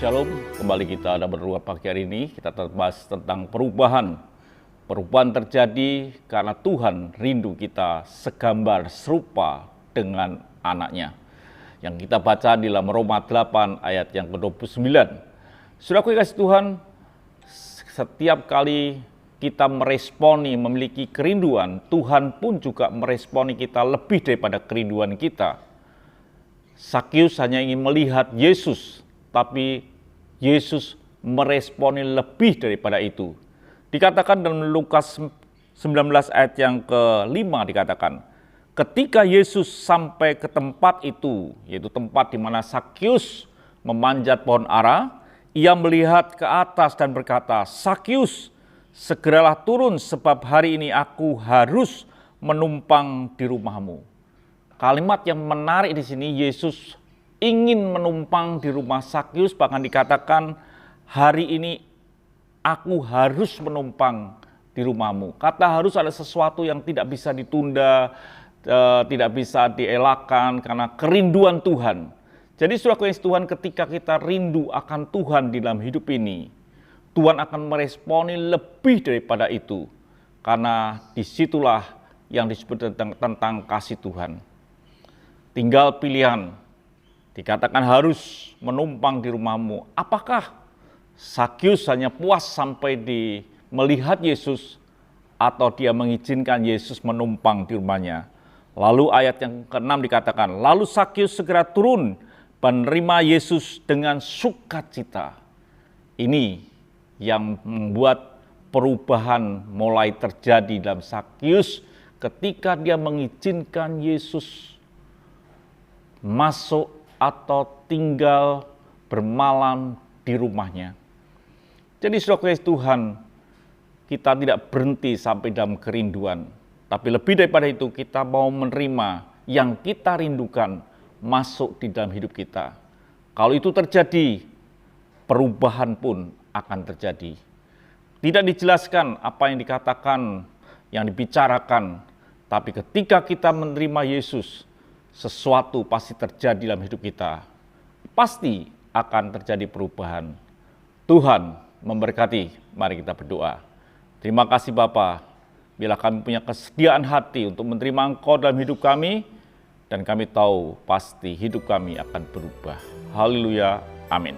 Shalom, kembali kita ada berdua pagi hari ini. Kita bahas tentang perubahan. Perubahan terjadi karena Tuhan rindu kita segambar serupa dengan anaknya. Yang kita baca di dalam Roma 8 ayat yang ke-29. Saudaraku yang kasih Tuhan, setiap kali kita meresponi, memiliki kerinduan, Tuhan pun juga meresponi kita lebih daripada kerinduan kita. Sakius hanya ingin melihat Yesus, tapi Yesus meresponi lebih daripada itu. Dikatakan dalam Lukas 19 ayat yang ke-5 dikatakan, ketika Yesus sampai ke tempat itu, yaitu tempat di mana Sakius memanjat pohon ara, ia melihat ke atas dan berkata, Sakius, segeralah turun sebab hari ini aku harus menumpang di rumahmu. Kalimat yang menarik di sini, Yesus ingin menumpang di rumah Sakius, bahkan dikatakan hari ini aku harus menumpang di rumahmu. Kata harus ada sesuatu yang tidak bisa ditunda, tidak bisa dielakkan karena kerinduan Tuhan. Jadi saudaraku yang Tuhan, ketika kita rindu akan Tuhan di dalam hidup ini, Tuhan akan meresponi lebih daripada itu. Karena disitulah yang disebut tentang kasih Tuhan. Tinggal pilihan. Dikatakan harus menumpang di rumahmu. Apakah Sakius hanya puas sampai melihat Yesus atau dia mengizinkan Yesus menumpang di rumahnya? Lalu ayat yang ke-6 dikatakan, lalu Sakius segera turun menerima Yesus dengan sukacita. Ini yang membuat perubahan mulai terjadi dalam Sakius ketika dia mengizinkan Yesus masuk atau tinggal bermalam di rumahnya. Jadi saudara Tuhan, kita tidak berhenti sampai dalam kerinduan. Tapi lebih daripada itu, kita mau menerima yang kita rindukan masuk di dalam hidup kita. Kalau itu terjadi, perubahan pun akan terjadi. Tidak dijelaskan apa yang dikatakan, yang dibicarakan. Tapi ketika kita menerima Yesus, sesuatu pasti terjadi dalam hidup kita. Pasti akan terjadi perubahan. Tuhan memberkati. Mari kita berdoa. Terima kasih Bapa, bila kami punya kesediaan hati untuk menerima Engkau dalam hidup kami, dan kami tahu pasti hidup kami akan berubah. Haleluya. Amin.